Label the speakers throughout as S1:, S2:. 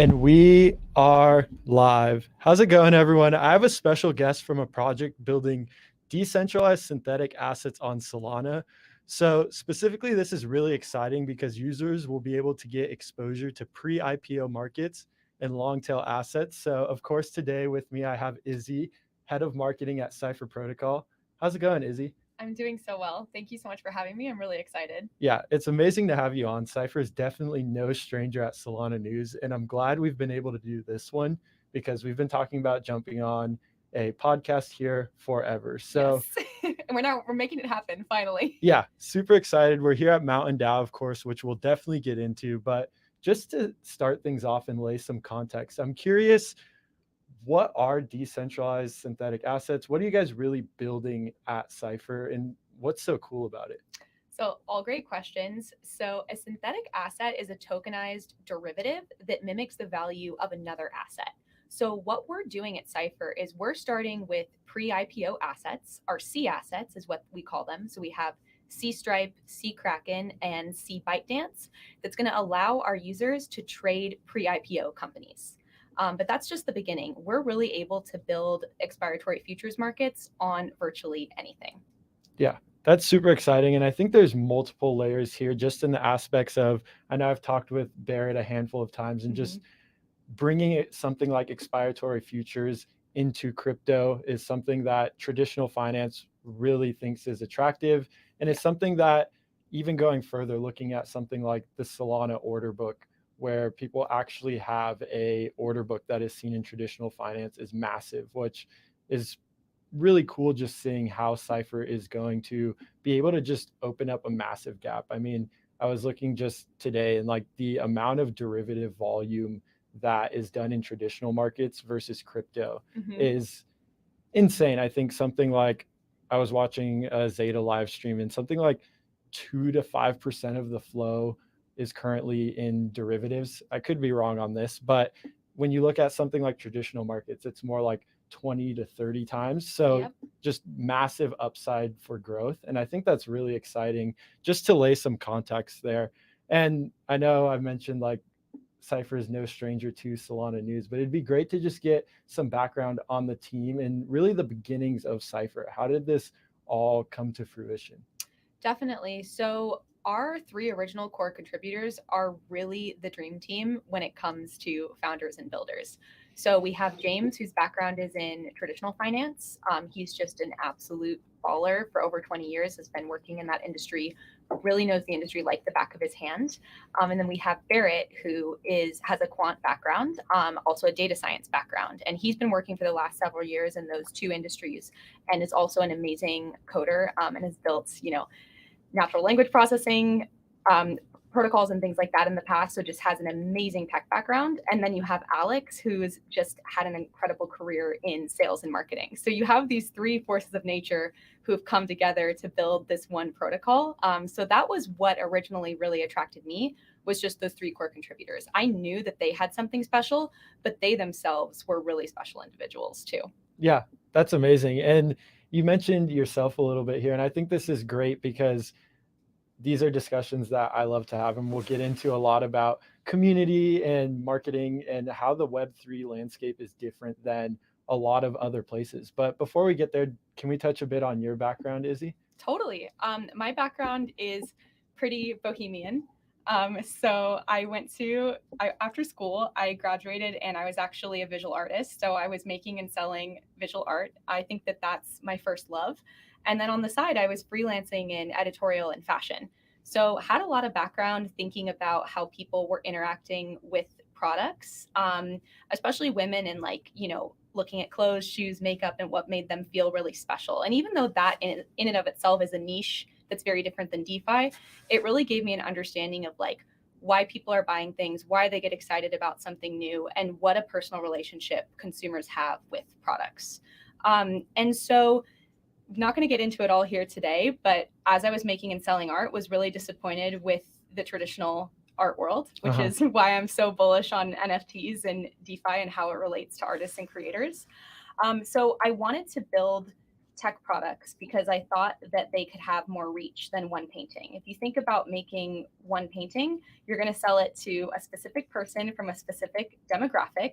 S1: And we are live. How's it going, everyone? I have a special guest from a project building decentralized synthetic assets on Solana. So, specifically, this is really exciting because users will be able to get exposure to pre IPO markets and long tail assets. So, of course, today with me, I have Izzy, head of marketing at Cypher Protocol. How's it going, Izzy?
S2: I'm doing so well. Thank you so much for having me. I'm really excited.
S1: Yeah, it's amazing to have you on. Cypher is definitely no stranger at Solana News, and I'm glad we've been able to do this one because we've been talking about jumping on a podcast here forever. So,
S2: Yes. And we're making it happen finally.
S1: yeah, super excited. We're here at Mountain Dow, of course, which we'll definitely get into. But just to start things off and lay some context, I'm curious, what are decentralized synthetic assets? What are you guys really building at Cypher, and what's so cool about it?
S2: So, all great questions. So, a synthetic asset is a tokenized derivative that mimics the value of another asset. So, what we're doing at Cypher is we're starting with pre IPO assets, our C assets is what we call them. So, we have C Stripe, C Kraken, and C ByteDance that's going to allow our users to trade pre IPO companies. But that's just the beginning. We're really able to build expiratory futures markets on virtually anything.
S1: Yeah, that's super exciting. And I think there's multiple layers here just in the aspects of, I know I've talked with Barrett a handful of times and just bringing it something like expiratory futures into crypto is something that traditional finance really thinks is attractive. And it's something that even going further, looking at something like the Solana order book, where people actually have a order book that is seen in traditional finance is massive, which is really cool just seeing how Cypher is going to be able to just open up a massive gap. I mean, I was looking just today and like the amount of derivative volume that is done in traditional markets versus crypto is insane. I think something like I was watching a Zeta live stream and something like 2 to 5% of the flow is currently in derivatives. I could be wrong on this, but when you look at something like traditional markets, it's more like 20 to 30 times. So
S2: Yep.
S1: just massive upside for growth. And I think that's really exciting just to lay some context there. And I know I've mentioned like Cypher is no stranger to Solana News, but it'd be great to just get some background on the team and really the beginnings of Cypher. How did this all come to fruition?
S2: Definitely. So, our three original core contributors are really the dream team when it comes to founders and builders. So, we have James, whose background is in traditional finance. He's just an absolute baller for over 20 years, has been working in that industry, really knows the industry like the back of his hand. And then we have Barrett, who has a quant background, also a data science background. And he's been working for the last several years in those two industries and is also an amazing coder and has built, natural language processing protocols and things like that in the past. So just has an amazing tech background. And then you have Alex, who's just had an incredible career in sales and marketing. So you have these three forces of nature who have come together to build this one protocol. So that was what originally really attracted me, was just those three core contributors. I knew that they had something special, but they themselves were really special individuals too.
S1: Yeah, that's amazing. And you mentioned yourself a little bit here. And I think this is great because these are discussions that I love to have. And we'll get into a lot about community and marketing and how the Web3 landscape is different than a lot of other places. But before we get there, can we touch a bit on your background, Izzy?
S2: Totally. My background is pretty bohemian. So after school, I graduated and I was actually a visual artist. So I was making and selling visual art. I think that that's my first love. And then on the side, I was freelancing in editorial and fashion. So had a lot of background thinking about how people were interacting with products, especially women, and looking at clothes, shoes, makeup, and what made them feel really special. And even though that in and of itself is a niche that's very different than DeFi, it really gave me an understanding of why people are buying things, why they get excited about something new, and what a personal relationship consumers have with products. And so I'm not going to get into it all here today, but as I was making and selling art, was really disappointed with the traditional art world, which is why I'm so bullish on NFTs and DeFi and how it relates to artists and creators. So I wanted to build tech products because I thought that they could have more reach than one painting. If you think about making one painting, you're going to sell it to a specific person from a specific demographic,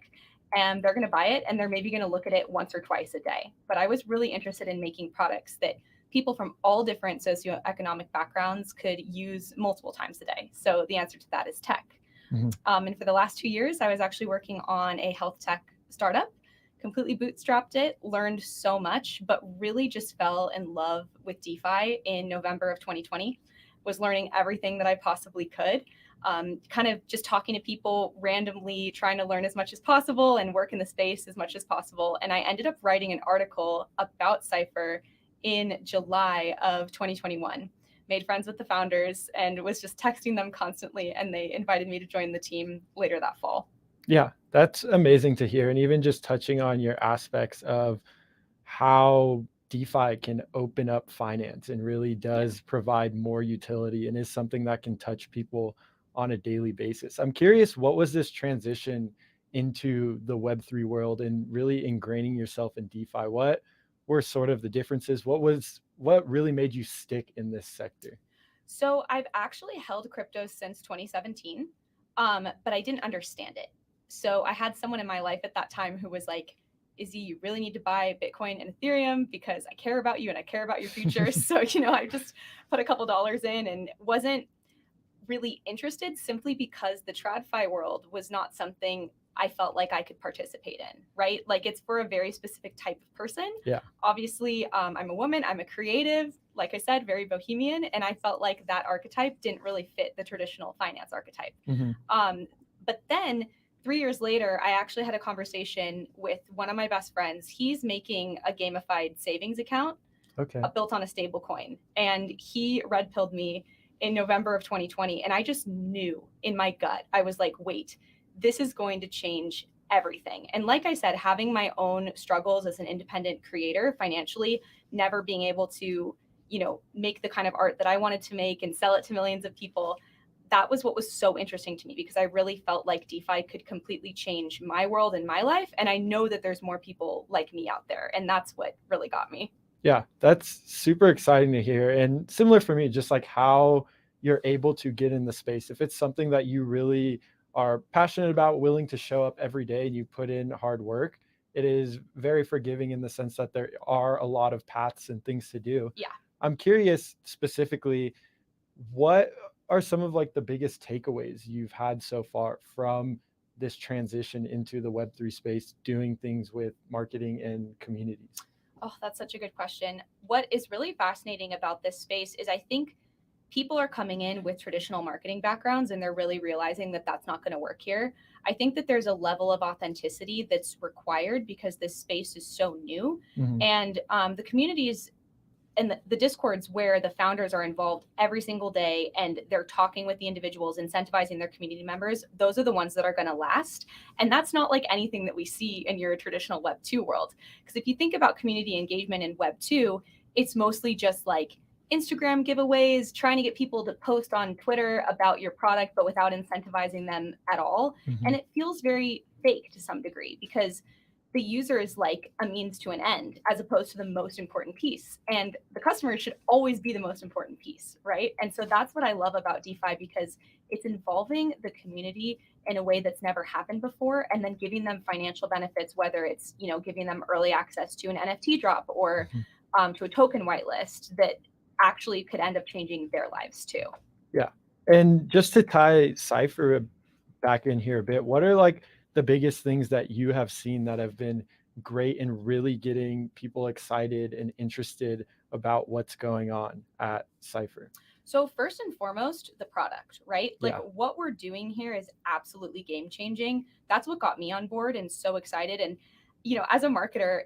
S2: and they're going to buy it, and they're maybe going to look at it once or twice a day. But I was really interested in making products that people from all different socioeconomic backgrounds could use multiple times a day. So the answer to that is tech.
S1: Mm-hmm.
S2: And for the last 2 years, I was actually working on a health tech startup, completely bootstrapped it, learned so much, but really just fell in love with DeFi in November of 2020, was learning everything that I possibly could. Kind of just talking to people randomly, trying to learn as much as possible and work in the space as much as possible. And I ended up writing an article about Cypher in July of 2021. Made friends with the founders and was just texting them constantly, and they invited me to join the team later that fall.
S1: Yeah, that's amazing to hear. And even just touching on your aspects of how DeFi can open up finance and really does provide more utility and is something that can touch people on a daily basis. I'm curious, what was this transition into the Web3 world and really ingraining yourself in DeFi? What were sort of the differences? What really made you stick in this sector?
S2: So I've actually held crypto since 2017, but I didn't understand it. So I had someone in my life at that time who was like, Izzy, you really need to buy Bitcoin and Ethereum because I care about you and I care about your future. So, I just put a couple dollars in and wasn't really interested simply because the TradFi world was not something I felt like I could participate in, right? Like it's for a very specific type of person.
S1: Yeah.
S2: Obviously, I'm a woman, I'm a creative, like I said, very bohemian. And I felt like that archetype didn't really fit the traditional finance archetype.
S1: Mm-hmm.
S2: But then 3 years later, I actually had a conversation with one of my best friends. He's making a gamified savings account built on a stable coin. And he red pilled me in November of 2020. And I just knew in my gut, I was like, wait, this is going to change everything. And like I said, having my own struggles as an independent creator financially, never being able to, make the kind of art that I wanted to make and sell it to millions of people, that was what was so interesting to me because I really felt like DeFi could completely change my world and my life. And I know that there's more people like me out there. And that's what really got me.
S1: Yeah, that's super exciting to hear. And similar for me, just like how you're able to get in the space. If it's something that you really are passionate about, willing to show up every day and you put in hard work, it is very forgiving in the sense that there are a lot of paths and things to do.
S2: Yeah.
S1: I'm curious specifically, what are some of like the biggest takeaways you've had so far from this transition into the Web3 space, doing things with marketing and communities?
S2: Oh, that's such a good question. What is really fascinating about this space is I think people are coming in with traditional marketing backgrounds and they're really realizing that that's not going to work here. I think that there's a level of authenticity that's required because this space is so new.
S1: Mm-hmm.
S2: And the communities and the discords where the founders are involved every single day and they're talking with the individuals, incentivizing their community members, those are the ones that are going to last. And that's not like anything that we see in your traditional Web 2 world. Because if you think about community engagement in Web 2, it's mostly just like Instagram giveaways, trying to get people to post on Twitter about your product, but without incentivizing them at all.
S1: Mm-hmm.
S2: And it feels very fake to some degree because the user is like a means to an end as opposed to the most important piece. And the customer should always be the most important piece, right? And so that's what I love about DeFi because it's involving the community in a way that's never happened before and then giving them financial benefits, whether it's, giving them early access to an NFT drop or to a token whitelist that actually could end up changing their lives too.
S1: Yeah. And just to tie Cypher back in here a bit, what are like the biggest things that you have seen that have been great in really getting people excited and interested about what's going on at Cypher?
S2: So first and foremost, the product, right? Like what we're doing here is absolutely game changing. That's what got me on board and so excited. And, as a marketer,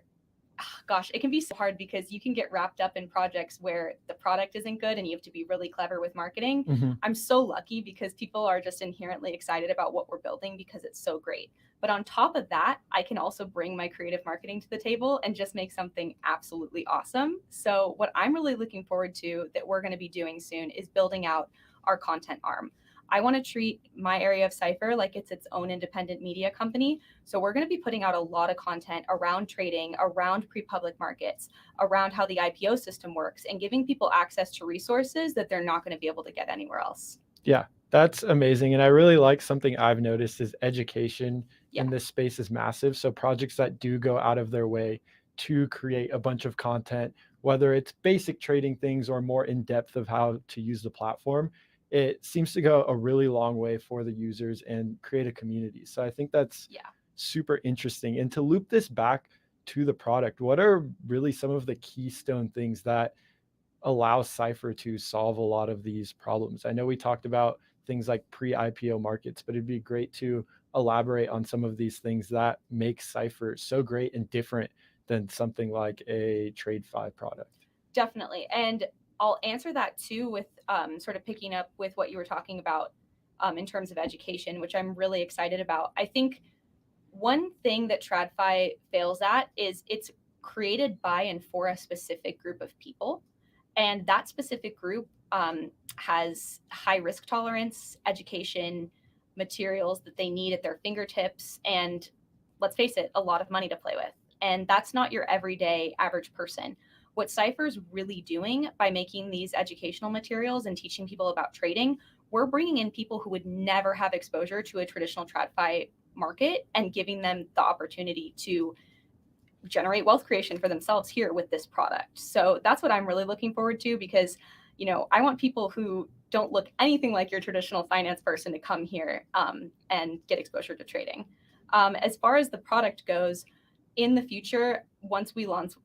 S2: gosh, it can be so hard because you can get wrapped up in projects where the product isn't good and you have to be really clever with marketing.
S1: Mm-hmm.
S2: I'm so lucky because people are just inherently excited about what we're building because it's so great. But on top of that, I can also bring my creative marketing to the table and just make something absolutely awesome. So what I'm really looking forward to that we're going to be doing soon is building out our content arm. I want to treat my area of Cypher like it's its own independent media company. So we're going to be putting out a lot of content around trading, around pre-public markets, around how the IPO system works, and giving people access to resources that they're not going to be able to get anywhere else.
S1: Yeah, that's amazing. And I really like something I've noticed is education
S2: Yeah.
S1: in this space is massive. So projects that do go out of their way to create a bunch of content, whether it's basic trading things or more in depth of how to use the platform, it seems to go a really long way for the users and create a community. So I think that's
S2: Yeah.
S1: super interesting. And to loop this back to the product, what are really some of the keystone things that allow Cypher to solve a lot of these problems? I know we talked about things like pre-IPO markets, but it'd be great to elaborate on some of these things that make Cypher so great and different than something like a TradeFi product.
S2: Definitely. And I'll answer that too with sort of picking up with what you were talking about in terms of education, which I'm really excited about. I think one thing that TradFi fails at is it's created by and for a specific group of people. And that specific group has high risk tolerance, education, materials that they need at their fingertips, and let's face it, a lot of money to play with. And that's not your everyday average person. What Cypher's really doing by making these educational materials and teaching people about trading, we're bringing in people who would never have exposure to a traditional TradFi market and giving them the opportunity to generate wealth creation for themselves here with this product. So that's what I'm really looking forward to, because I want people who don't look anything like your traditional finance person to come here and get exposure to trading. As far as the product goes, in the future, once we launch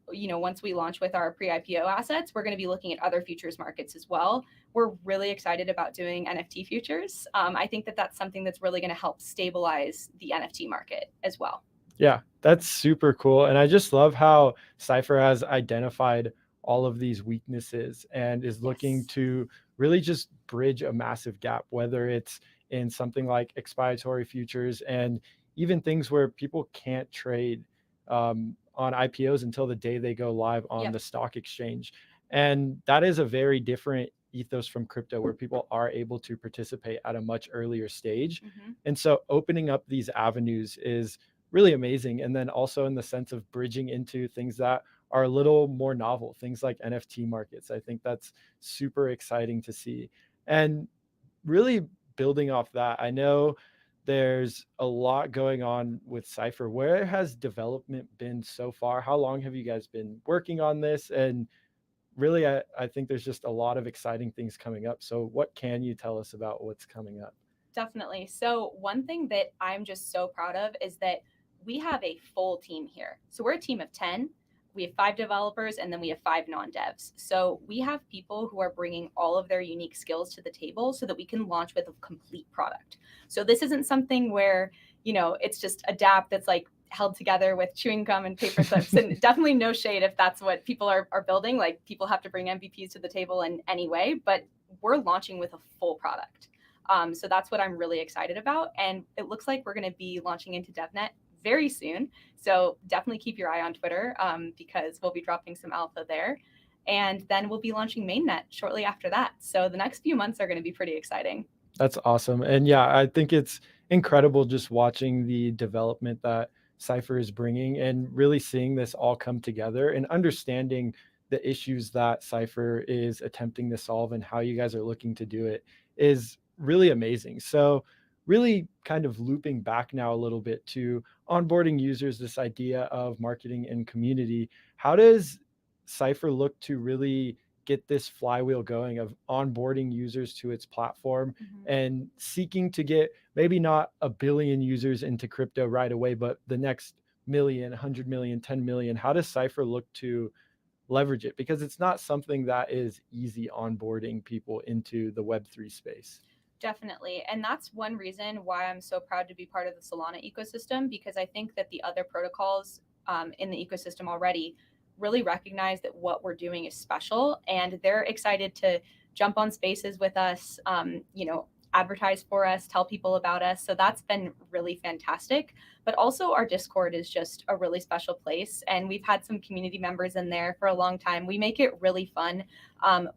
S2: with our pre-IPO assets, we're going to be looking at other futures markets as well. We're really excited about doing NFT futures. I think that that's something that's really going to help stabilize the NFT market as well.
S1: Yeah, that's super cool. And I just love how Cypher has identified all of these weaknesses and is looking
S2: Yes.
S1: to really just bridge a massive gap, whether it's in something like expiatory futures and even things where people can't trade on IPOs until the day they go live on
S2: Yep.
S1: the stock exchange. And that is a very different ethos from crypto where people are able to participate at a much earlier stage.
S2: Mm-hmm.
S1: And so opening up these avenues is really amazing. And then also in the sense of bridging into things that are a little more novel, things like NFT markets. I think that's super exciting to see. And really building off that, I know there's a lot going on with Cypher. Where has development been so far? How long have you guys been working on this? And really, I think there's just a lot of exciting things coming up. So, what can you tell us about what's coming up?
S2: Definitely. So, one thing that I'm just so proud of is that we have a full team here. So, we're a team of 10. We have 5 developers and then we have 5 non-devs. So, we have people who are bringing all of their unique skills to the table so that we can launch with a complete product. So, this isn't something where, it's just a dApp that's like held together with chewing gum and paper clips. And definitely no shade if that's what people are building. Like, people have to bring MVPs to the table in any way, but we're launching with a full product. So that's what I'm really excited about. And it looks like we're going to be launching into DevNet very soon. So definitely keep your eye on Twitter because we'll be dropping some alpha there. And then we'll be launching mainnet shortly after that. So the next few months are going to be pretty exciting.
S1: That's awesome. And yeah, I think it's incredible just watching the development that Cypher is bringing and really seeing this all come together and understanding the issues that Cypher is attempting to solve and how you guys are looking to do it is really amazing. So, really kind of looping back now a little bit to onboarding users, this idea of marketing and community. How does Cypher look to really get this flywheel going of onboarding users to its platform and seeking to get maybe not a billion users into crypto right away, but the next million, 100 million, 10 million? How does Cypher look to leverage it? Because it's not something that is easy onboarding people into the Web3 space.
S2: Definitely. And that's one reason why I'm so proud to be part of the Solana ecosystem, because I think that the other protocols in the ecosystem already really recognize that what we're doing is special and they're excited to jump on spaces with us, advertise for us, tell people about us. So that's been really fantastic. But also, our Discord is just a really special place. And we've had some community members in there for a long time. We make it really fun.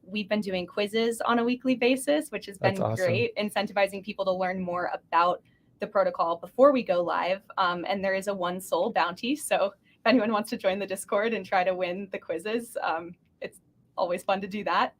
S2: We've been doing quizzes on a weekly basis, which has
S1: That's
S2: been
S1: awesome.
S2: great, incentivizing people to learn more about the protocol before we go live. And there is a one soul bounty. So if anyone wants to join the Discord and try to win the quizzes, it's always fun to do that.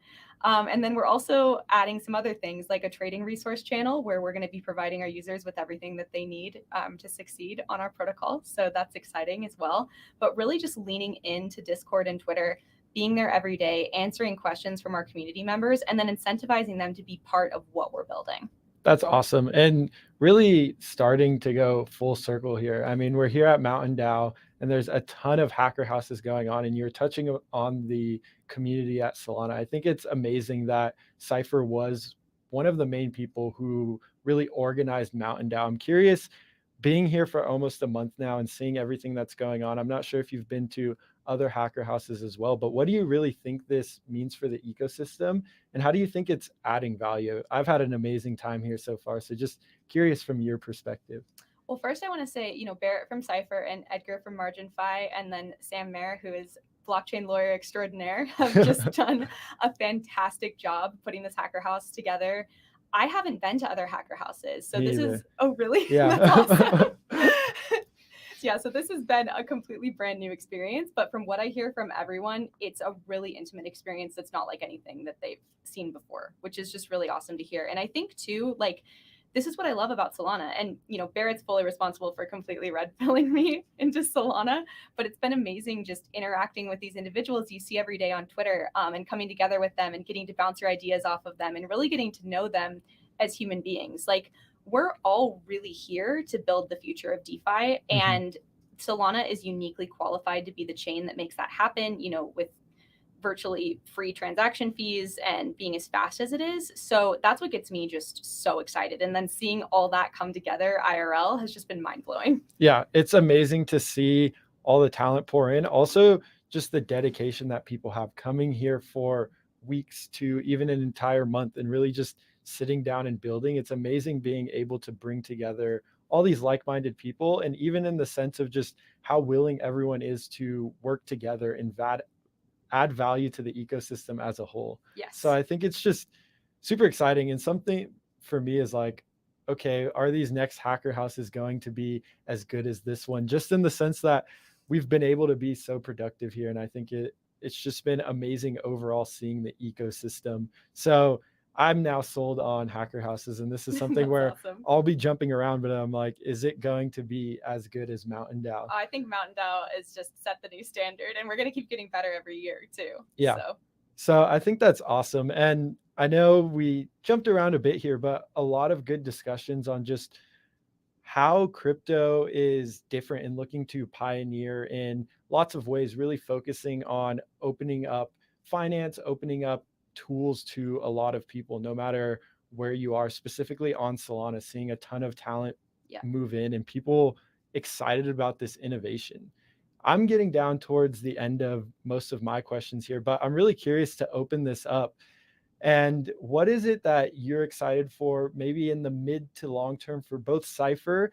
S2: And then we're also adding some other things like a trading resource channel where we're going to be providing our users with everything that they need to succeed on our protocol. So that's exciting as well. But really just leaning into Discord and Twitter, being there every day, answering questions from our community members, and then incentivizing them to be part of what we're building.
S1: That's awesome. And really starting to go full circle here. I mean, we're here at Mountain Dow and there's a ton of hacker houses going on, and you're touching on the community at Solana. I think it's amazing that Cypher was one of the main people who really organized Mountain Dow. I'm curious, being here for almost a month now and seeing everything that's going on. I'm not sure if you've been to other hacker houses as well, but what do you really think this means for the ecosystem? And how do you think it's adding value? I've had an amazing time here so far. So just curious from your perspective.
S2: Well, first I want to say, Barrett from Cypher and Edgar from MarginFi, and then Sam Mayer, who is blockchain lawyer extraordinaire, have just done a fantastic job putting this hacker house together. I haven't been to other hacker houses, so
S1: Me
S2: this
S1: either.
S2: is, oh really?
S1: Yeah.
S2: That's awesome. Yeah, so this has been a completely brand new experience, but from what I hear from everyone, it's a really intimate experience that's not like anything that they've seen before, which is just really awesome to hear. And I think too, like, this is what I love about Solana. And, Barrett's fully responsible for completely red pilling me into Solana, but it's been amazing just interacting with these individuals you see every day on Twitter, and coming together with them and getting to bounce your ideas off of them and really getting to know them as human beings. Like, we're all really here to build the future of DeFi, and Solana is uniquely qualified to be the chain that makes that happen, with virtually free transaction fees and being as fast as it is. So that's what gets me just so excited. And then seeing all that come together IRL has just been mind blowing.
S1: Yeah, it's amazing to see all the talent pour in. Also, just the dedication that people have coming here for weeks to even an entire month and really just sitting down and building. It's amazing being able to bring together all these like-minded people, and even in the sense of just how willing everyone is to work together and add value to the ecosystem as a whole.
S2: Yes.
S1: So I think it's just super exciting, and something for me is like, okay, are these next hacker houses going to be as good as this one? Just in the sense that we've been able to be so productive here, and I think it's just been amazing overall seeing the ecosystem. So I'm now sold on hacker houses, and this is something where
S2: awesome.
S1: I'll be jumping around, but I'm like, is it going to be as good as Mountain Dow?
S2: I think Mountain Dow has just set the new standard, and we're going to keep getting better every year too.
S1: Yeah. So I think that's awesome. And I know we jumped around a bit here, but a lot of good discussions on just how crypto is different and looking to pioneer in lots of ways, really focusing on opening up finance, opening up tools to a lot of people, no matter where you are, specifically on Solana, seeing a ton of talent move in and people excited about this innovation. I'm getting down towards the end of most of my questions here, but I'm really curious to open this up. And what is it that you're excited for, maybe in the mid to long term for both Cypher,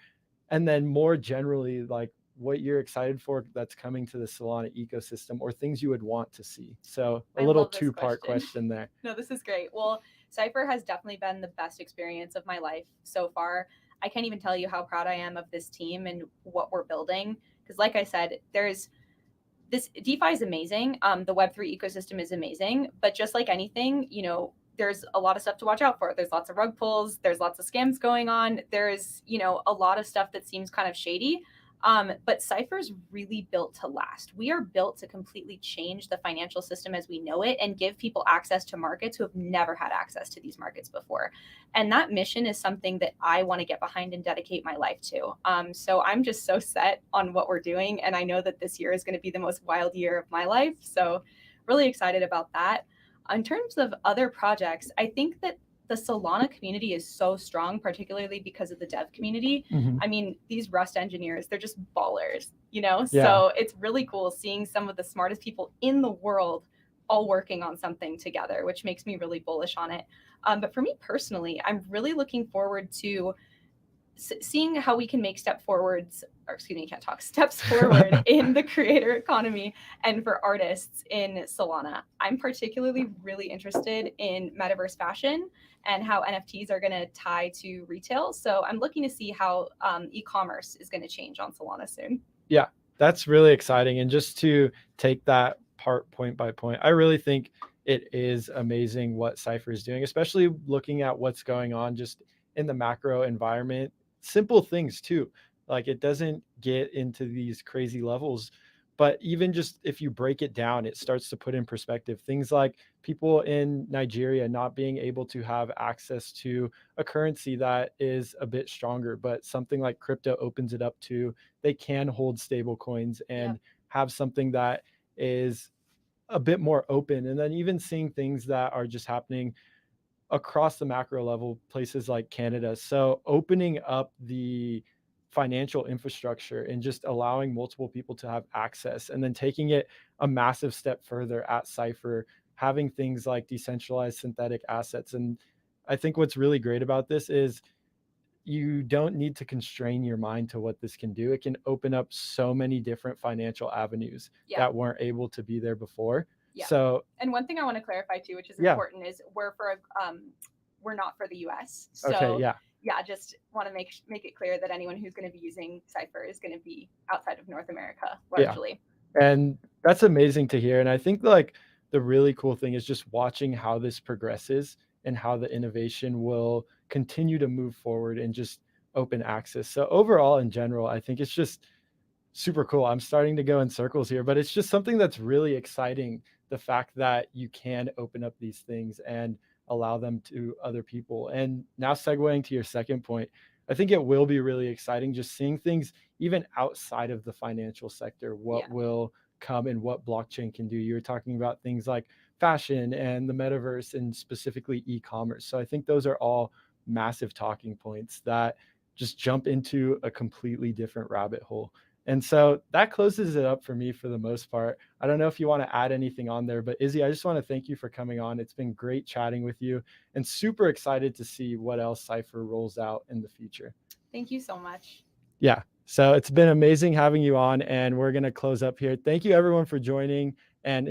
S1: and then more generally, like what you're excited for that's coming to the Solana ecosystem, or things you would want to see? So a little two-part question there.
S2: No, this is great. Well, Cypher has definitely been the best experience of my life so far. I can't even tell you how proud I am of this team and what we're building. Because like I said, there's this DeFi is amazing. The Web3 ecosystem is amazing, but just like anything, there's a lot of stuff to watch out for. There's lots of rug pulls. There's lots of scams going on. There's, a lot of stuff that seems kind of shady. But Cypher's really built to last. We are built to completely change the financial system as we know it and give people access to markets who have never had access to these markets before. And that mission is something that I want to get behind and dedicate my life to. So I'm just so set on what we're doing. And I know that this year is going to be the most wild year of my life. So really excited about that. In terms of other projects, I think that the Solana community is so strong, particularly because of the dev community. I mean, these Rust engineers, they're just ballers,
S1: Yeah.
S2: So it's really cool seeing some of the smartest people in the world all working on something together, which makes me really bullish on it. But for me personally, I'm really looking forward to seeing how we can make step forwards, or excuse me, can't talk, steps forward in the creator economy and for artists in Solana. I'm particularly really interested in metaverse fashion and how NFTs are going to tie to retail. So I'm looking to see how e-commerce is going to change on Solana soon.
S1: Yeah, that's really exciting. And just to take that part point by point, I really think it is amazing what Cypher is doing, especially looking at what's going on just in the macro environment. Simple things too. Like it doesn't get into these crazy levels, but even just if you break it down, it starts to put in perspective things like people in Nigeria not being able to have access to a currency that is a bit stronger, but something like crypto opens it up to they can hold stable coins and
S2: Yep.
S1: have something that is a bit more open. And then even seeing things that are just happening across the macro level, places like Canada. So opening up the financial infrastructure and just allowing multiple people to have access, and then taking it a massive step further at Cypher, having things like decentralized synthetic assets. And I think what's really great about this is you don't need to constrain your mind to what this can do. It can open up so many different financial avenues
S2: Yeah.
S1: that weren't able to be there before.
S2: Yeah.
S1: So,
S2: and one thing I want to clarify too, which is
S1: yeah.
S2: important, is we're not for the U.S. So
S1: Okay. Yeah.
S2: yeah, just want to make it clear that anyone who's going to be using Cypher is going to be outside of North America largely.
S1: Yeah. And that's amazing to hear. And I think like the really cool thing is just watching how this progresses and how the innovation will continue to move forward and just open access. So overall, in general, I think it's just super cool. I'm starting to go in circles here, but it's just something that's really exciting. The fact that you can open up these things and allow them to other people. And now segueing to your second point, I think it will be really exciting just seeing things even outside of the financial sector, what will come and what blockchain can do. You were talking about things like fashion and the metaverse and specifically e-commerce. So I think those are all massive talking points that just jump into a completely different rabbit hole. And so that closes it up for me for the most part. I don't know if you want to add anything on there, but Izzy, I just want to thank you for coming on. It's been great chatting with you and super excited to see what else Cypher rolls out in the future.
S2: Thank you so much.
S1: Yeah. So it's been amazing having you on, and we're going to close up here. Thank you everyone for joining, and